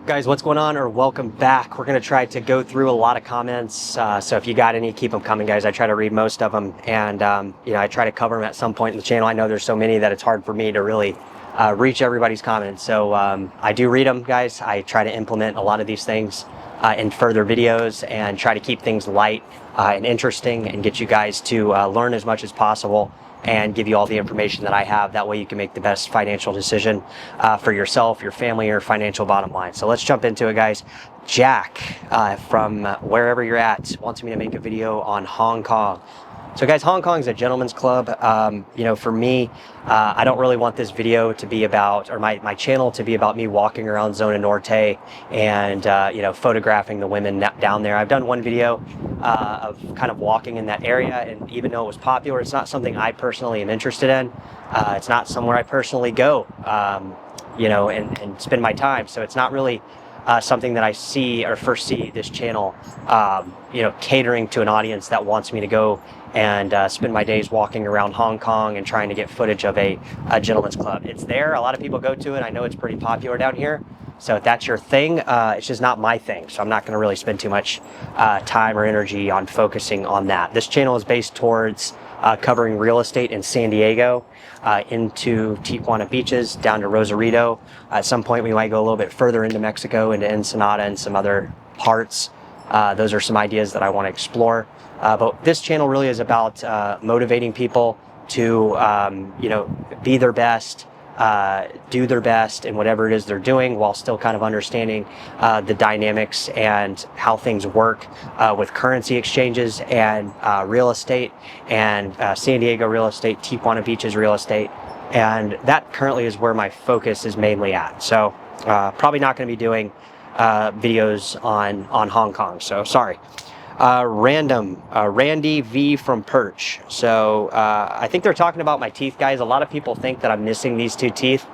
Guys, what's going on, or welcome back. We're going to try to go through a lot of comments, so if you got any, keep them coming, guys. I try to read most of them, and I try to cover them at some point in the channel. I know there's so many that it's hard for me to really reach everybody's comments, so I do read them, guys. I try to implement a lot of these things in further videos and try to keep things light and interesting and get you guys to learn as much as possible and give you all the information that I have. That way you can make the best financial decision for yourself, your family, your financial bottom line. So let's jump into it, guys. Jack from wherever you're at wants me to make a video on Hong Kong. So guys, Hong Kong is a gentleman's club. For me, I don't really want this video to be about, or my channel to be about me walking around Zona Norte and, photographing the women down there. I've done one video of kind of walking in that area, and even though it was popular, it's not something I personally am interested in. It's not somewhere I personally go, and spend my time. So it's not really something that I see or foresee this channel, catering to an audience that wants me to go and spend my days walking around Hong Kong and trying to get footage of a gentleman's club. It's there. A lot of people go to it. I know it's pretty popular down here. So if that's your thing, it's just not my thing. So I'm not going to really spend too much time or energy on focusing on that. This channel is based towards covering real estate in San Diego, into Tijuana beaches, down to Rosarito. At some point, we might go a little bit further into Mexico, into Ensenada and some other parts. Those are some ideas that I want to explore. But this channel really is about motivating people to, be their best, do their best in whatever it is they're doing, while still kind of understanding the dynamics and how things work with currency exchanges and real estate and San Diego real estate, Tijuana beaches real estate. And that currently is where my focus is mainly at. So probably not going to be doing videos on Hong Kong. So sorry. Randy V from Perch. So I think they're talking about my teeth, guys. A lot of people think that I'm missing these two teeth.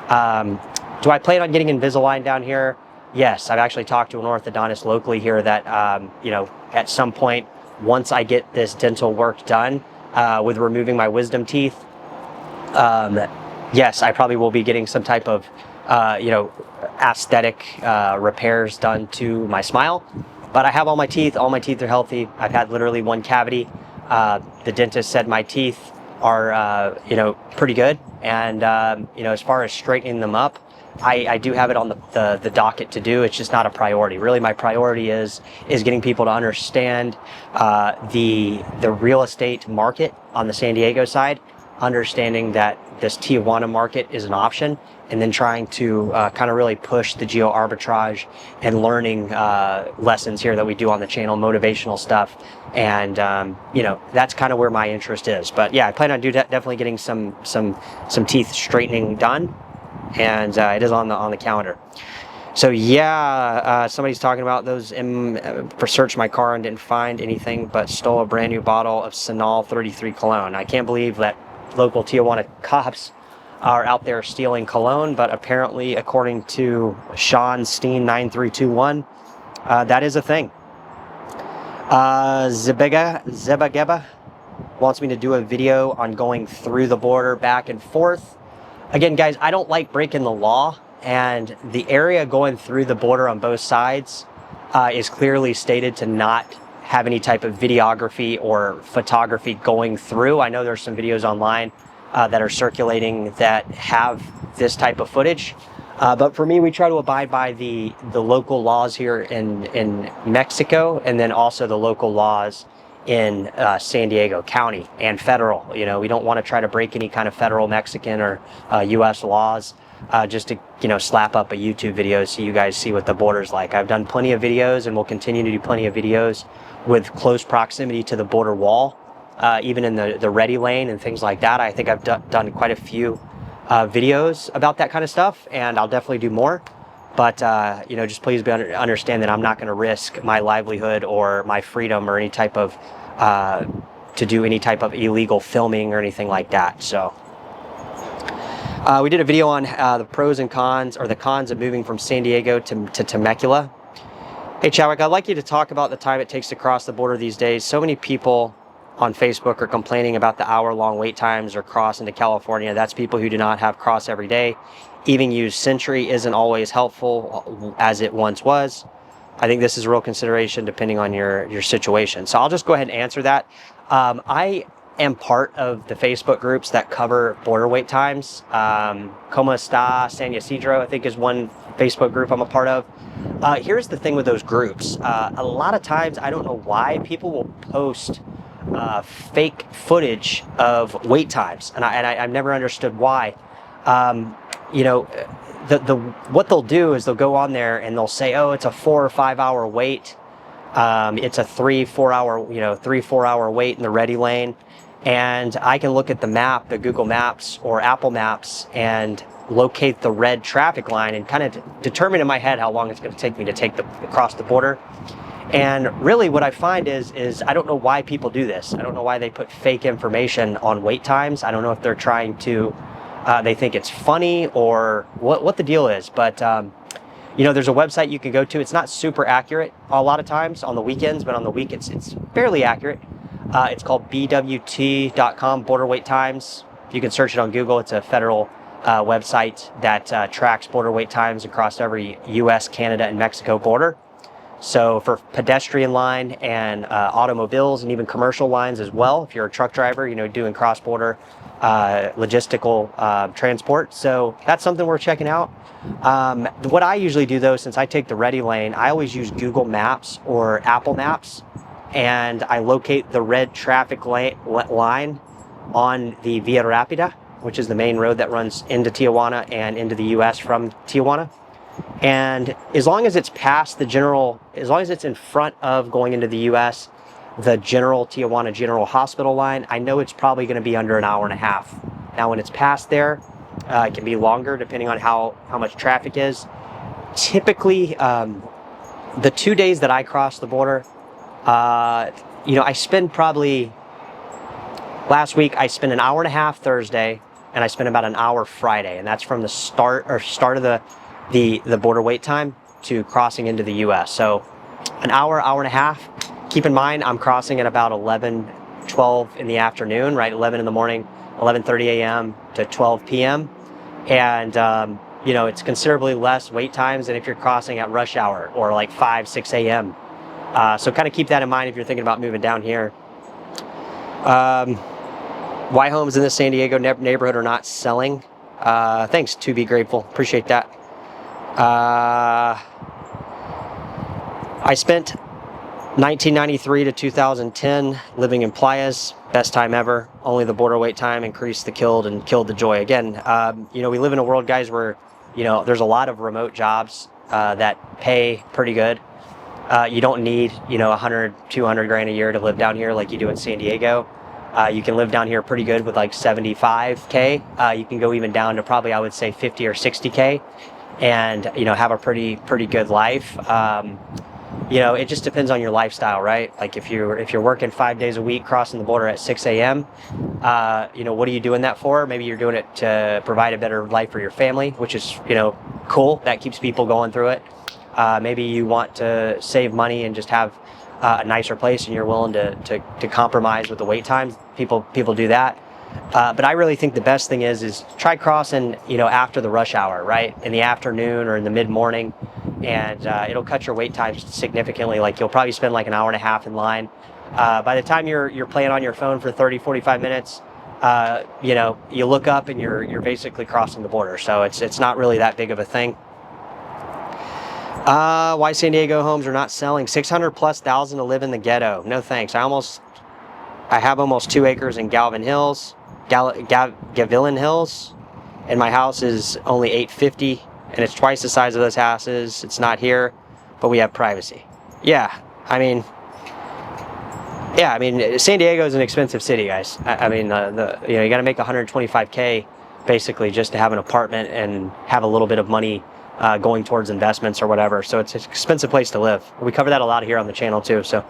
Do I plan on getting Invisalign down here? Yes, I've actually talked to an orthodontist locally here that, at some point, once I get this dental work done with removing my wisdom teeth, yes, I probably will be getting some type of, aesthetic repairs done to my smile. But I have all my teeth are healthy. I've had literally one cavity. The dentist said my teeth are, pretty good. And, as far as straightening them up, I do have it on the docket to do. It's just not a priority. Really, my priority is getting people to understand the real estate market on the San Diego side, understanding that this Tijuana market is an option, and then trying to kind of really push the geo arbitrage and learning lessons here that we do on the channel, motivational stuff. And, that's kind of where my interest is. But yeah, I plan on definitely getting some teeth straightening done. And it is on the calendar. So yeah, somebody's talking about those. Searched my car and didn't find anything, but stole a brand new bottle of Sanal 33 cologne. I can't believe that local Tijuana cops are out there stealing cologne, but apparently, according to Sean Steen 9321, that is a thing. Zebageba wants me to do a video on going through the border back and forth. Again, guys, I don't like breaking the law, and the area going through the border on both sides is clearly stated to not have any type of videography or photography going through. I know there's some videos online that are circulating that have this type of footage. But for me, we try to abide by the local laws here in Mexico, and then also the local laws in San Diego County and federal. We don't want to try to break any kind of federal, Mexican, or U.S. laws just to, slap up a YouTube video so you guys see what the border's like. I've done plenty of videos and will continue to do plenty of videos with close proximity to the border wall, even in the ready lane and things like that. I think I've done quite a few videos about that kind of stuff, and I'll definitely do more. But, just please understand that I'm not going to risk my livelihood or my freedom or any type of, to do any type of illegal filming or anything like that. So, we did a video on the pros and cons, or the cons of moving from San Diego to Temecula. Hey, Chadwick, I'd like you to talk about the time it takes to cross the border these days. So many people on Facebook are complaining about the hour-long wait times or cross into California. That's people who do not have cross every day. even use Sentry isn't always helpful as it once was. I think this is a real consideration depending on your situation. So I'll just go ahead and answer that. I am part of the Facebook groups that cover border wait times. Como Esta, San Ysidro, I think, is one Facebook group I'm a part of. Here's the thing with those groups. A lot of times, I don't know why, people will post fake footage of wait times, and I've never understood why. You know, what they'll do is they'll go on there and they'll say, oh, it's a 4 or 5 hour wait. It's a 3-4 hour wait in the ready lane. And I can look at the map, the Google Maps or Apple Maps, and locate the red traffic line and kind of determine in my head how long it's going to take me to cross the border. And really what I find is I don't know why people do this. I don't know why they put fake information on wait times. I don't know if they're trying to, they think it's funny or what the deal is. But, you know, there's a website you can go to. It's not super accurate a lot of times on the weekends, but on the week it's fairly accurate. It's called bwt.com, border wait times. You can search it on Google. It's a federal website that tracks border wait times across every U.S., Canada, and Mexico border. So for pedestrian line and automobiles and even commercial lines as well, if you're a truck driver, you know, doing cross-border logistical transport. So that's something we're checking out. What I usually do though, since I take the ready lane, I always use Google Maps or Apple Maps, and I locate the red traffic line on the Via Rápida, which is the main road that runs into Tijuana and into the U.S. from Tijuana. And as long as it's past as long as it's in front of going into the U.S., the Tijuana General Hospital line, I know it's probably going to be under an hour and a half. Now, when it's past there, it can be longer depending on how much traffic is. Typically, the 2 days that I cross the border, you know, I spend probably, last week I spent an hour and a half Thursday, and I spent about an hour Friday, and that's from the start of the border wait time to crossing into the U.S. So an hour and a half. Keep in mind, I'm crossing at about 12 in the afternoon, right? 11 in the morning, 11:30 a.m. to 12 p.m. And, you know, it's considerably less wait times than if you're crossing at rush hour or like 5, 6 a.m. So kind of keep that in mind if you're thinking about moving down here. Why homes in the San Diego neighborhood are not selling? Thanks, to be grateful. Appreciate that. I spent 1993 to 2010 living in Playas. Best time ever. Only the border wait time increased the killed and killed the joy. Again, you know, we live in a world, guys, where, you know, there's a lot of remote jobs that pay pretty good. You don't need, you know, 100, 200 grand a year to live down here like you do in San Diego. You can live down here pretty good with like 75K. You can go even down to probably, I would say, 50 or 60K, and, you know, have a pretty good life. You know, it just depends on your lifestyle, right? Like if you're working 5 days a week, crossing the border at 6 a.m., you know, what are you doing that for? Maybe you're doing it to provide a better life for your family, which is, you know, cool. That keeps people going through it. Maybe you want to save money and just have a nicer place, and you're willing to compromise with the wait times. People do that. But I really think the best thing is try crossing, you know, after the rush hour, right? In the afternoon or in the mid-morning, and it'll cut your wait times significantly. Like you'll probably spend like an hour and a half in line. By the time you're playing on your phone for 30, 45 minutes, you know, you look up and you're basically crossing the border. So it's not really that big of a thing. Why San Diego homes are not selling? 600,000+ to live in the ghetto. No thanks. I have almost 2 acres in Gavilan Hills, and my house is only $850, and it's twice the size of those houses. It's not here, but we have privacy. Yeah, I mean, San Diego is an expensive city, guys. I mean, you know, you got to make 125K basically just to have an apartment and have a little bit of money going towards investments or whatever. So it's an expensive place to live. We cover that a lot here on the channel too. So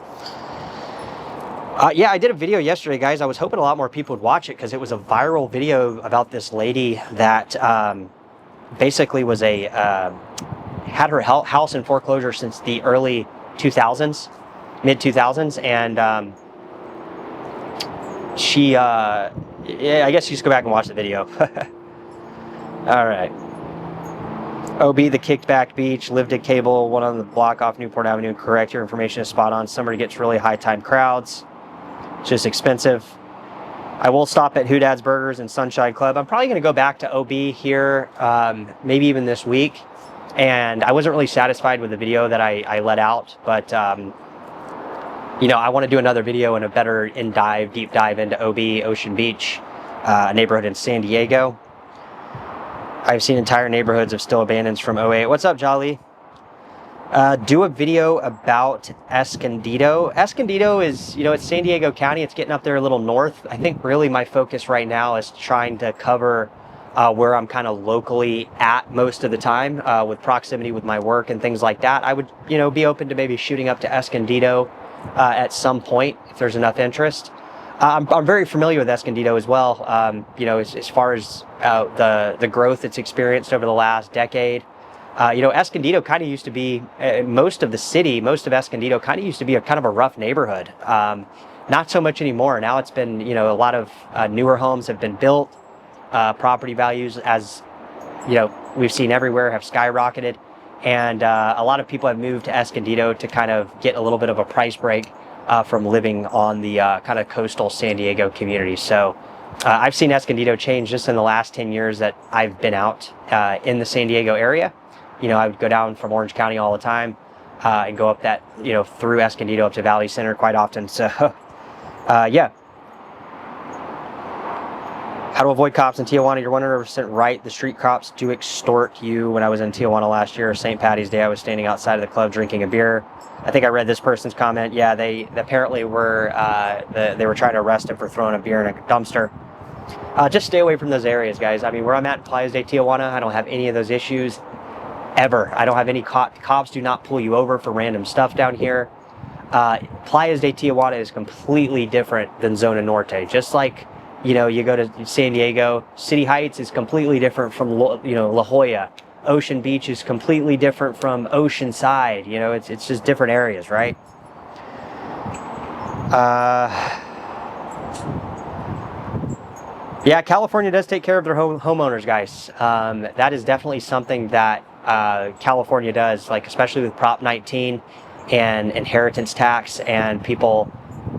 yeah, I did a video yesterday, guys. I was hoping a lot more people would watch it because it was a viral video about this lady that basically was had her house in foreclosure since the early 2000s, mid 2000s, and she yeah, I guess you just go back and watch the video. All right. OB, the kicked back beach, lived at Cable, one on the block off Newport Avenue. Correct, your information is spot on. Summer gets really high time crowds. It's just expensive. I will stop at Hoodad's Burgers and Sunshine Club. I'm probably going to go back to OB here, maybe even this week. And I wasn't really satisfied with the video that I let out, but you know, I want to do another video and a better deep dive into OB, Ocean Beach, a neighborhood in San Diego. I've seen entire neighborhoods of still abandoned from '08. What's up, Jolly? Do a video about Escondido. Escondido is, you know, it's San Diego County. It's getting up there a little north. I think really my focus right now is trying to cover where I'm kind of locally at most of the time with proximity with my work and things like that. I would, you know, be open to maybe shooting up to Escondido at some point if there's enough interest. I'm very familiar with Escondido as well. You know, as far as the growth it's experienced over the last decade. You know, Escondido kind of used to be, most of Escondido kind of used to be a kind of a rough neighborhood. Not so much anymore. Now it's been, you know, a lot of newer homes have been built. Property values, as you know, we've seen everywhere, have skyrocketed. And a lot of people have moved to Escondido to kind of get a little bit of a price break from living on the kind of coastal San Diego community. So I've seen Escondido change just in the last 10 years that I've been out in the San Diego area. You know, I would go down from Orange County all the time and go up that, you know, through Escondido up to Valley Center quite often. So, yeah. How to avoid cops in Tijuana? You're 100% right. The street cops do extort you. When I was in Tijuana last year, St. Patty's Day, I was standing outside of the club drinking a beer. I think I read this person's comment. Yeah, they apparently were they were trying to arrest him for throwing a beer in a dumpster. Just stay away from ththose areas, guys. I mean, where I'm at in Playas de Tijuana, I don't have any of those issues ever. I don't have any cops do not pull you over for random stuff down here. Playas de Tijuana is completely different than Zona Norte. Just like, you know, you go to San Diego, City Heights is completely different from, you know, La Jolla. Ocean Beach is completely different from Oceanside. You know, it's just different areas, right? Yeah, California does take care of their homeowners, guys. That is definitely something that California does, like especially with Prop 19 and inheritance tax and people,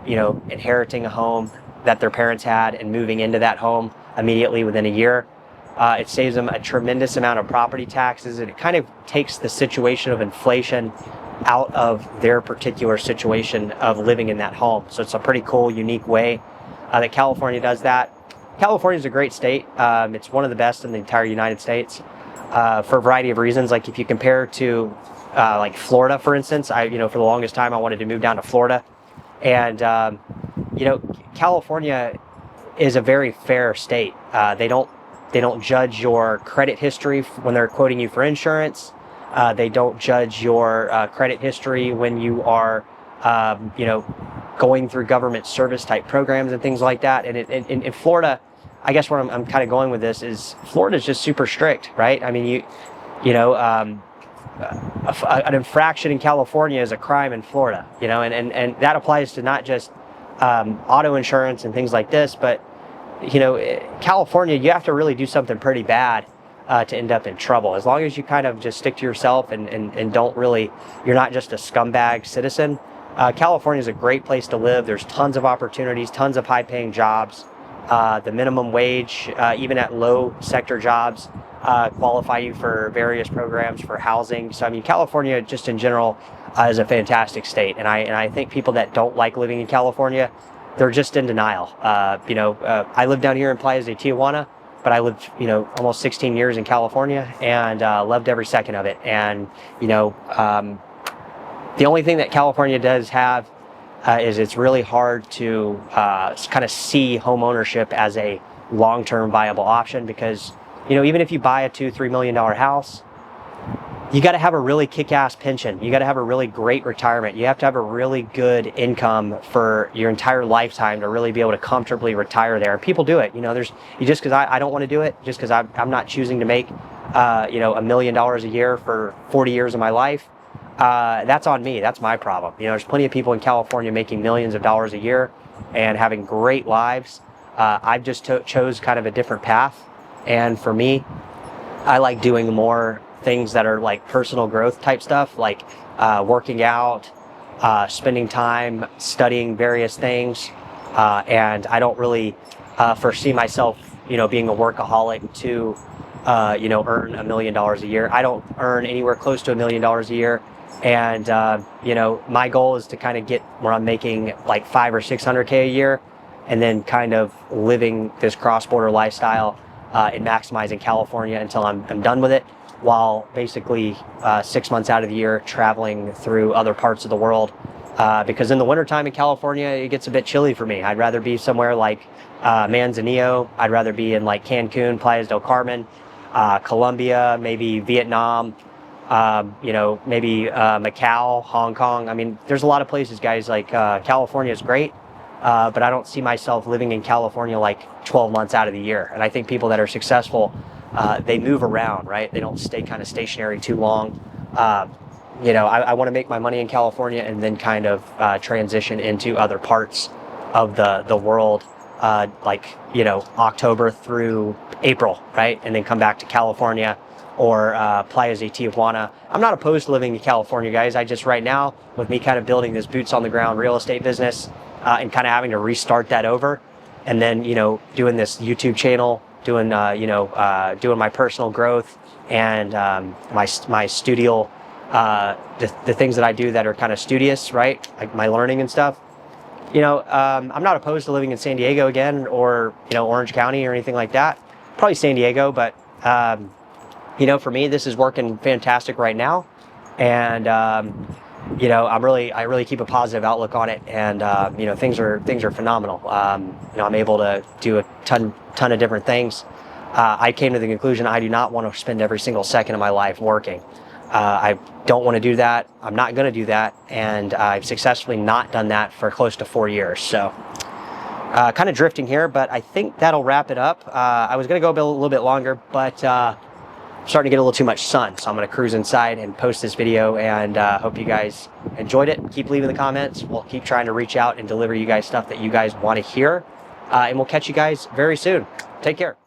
you know, inheriting a home that their parents had and moving into that home immediately within a year. It saves them a tremendous amount of property taxes, and it kind of takes the situation of inflation out of their particular situation of living in that home. So it's a pretty cool, unique way that California does that. California is a great state. It's one of the best in the entire United States for a variety of reasons. Like if you compare to like Florida, for instance, you know, for the longest time I wanted to move down to Florida, and you know, California is a very fair state. They don't judge your credit history when they're quoting you for insurance. They don't judge your credit history when you are, you know, going through government service type programs and things like that. And in Florida, I guess where I'm kind of going with this is Florida is just super strict, right? I mean, you know, an infraction in California is a crime in Florida, you know, and that applies to not just auto insurance and things like this, but you know, California, you have to really do something pretty bad to end up in trouble. As long as you kind of just stick to yourself and don't really, you're not just a scumbag citizen. California is a great place to live. There's tons of opportunities, tons of high paying jobs. The minimum wage, even at low sector jobs, qualify you for various programs for housing. So I mean, California just in general is a fantastic state. And I think people that don't like living in California, they're just in denial. You know, I live down here in Playas de Tijuana, but I lived, you know, almost 16 years in California and loved every second of it. And, you know, the only thing that California does have is it's really hard to kind of see home ownership as a long-term viable option because, you know, even if you buy a $2-3 million house, you got to have a really kick-ass pension. You got to have a really great retirement. You have to have a really good income for your entire lifetime to really be able to comfortably retire there. And people do it. You know, just because I don't want to do it, just because I'm not choosing to make, you know, $1 million a year for 40 years of my life, that's on me. That's my problem. You know, there's plenty of people in California making millions of dollars a year and having great lives. I've just chose kind of a different path. And for me, I like doing more things that are like personal growth type stuff, like working out, spending time studying various things, and I don't really foresee myself, being a workaholic to, earn $1 million a year. I don't earn anywhere close to $1 million a year. And, my goal is to kind of get where I'm making like 500 or 600K a year, and then kind of living this cross-border lifestyle and maximizing California until I'm done with it, while basically 6 months out of the year traveling through other parts of the world. Because in the wintertime in California, it gets a bit chilly for me. I'd rather be somewhere like Manzanillo. I'd rather be in like Cancun, Playas del Carmen, Colombia, maybe Vietnam, maybe Macau, Hong Kong. I mean, there's a lot of places, guys. Like California is great, but I don't see myself living in California like 12 months out of the year. And I think people that are successful, they move around, right? They don't stay kind of stationary too long. I want to make my money in California and then kind of transition into other parts of the world, October through April, right? And then come back to California or Playas de Tijuana. I'm not opposed to living in California, guys. I just, right now, with me kind of building this boots on the ground real estate business and kind of having to restart that over, and then, doing this YouTube channel, doing my personal growth and my studio, the things that I do that are kind of studious, right? Like my learning and stuff. I'm not opposed to living in San Diego again, or, Orange County or anything like that. Probably San Diego, but, for me, this is working fantastic right now. And, I really keep a positive outlook on it. And, things are phenomenal. I'm able to do a ton of different things. I came to the conclusion I do not want to spend every single second of my life working. I don't want to do that. I'm not going to do that. And I've successfully not done that for close to 4 years. So kind of drifting here, but I think that'll wrap it up. I was going to go a little bit longer, but I'm starting to get a little too much sun. So I'm going to cruise inside and post this video, and hope you guys enjoyed it. Keep leaving the comments. We'll keep trying to reach out and deliver you guys stuff that you guys want to hear. And we'll catch you guys very soon. Take care.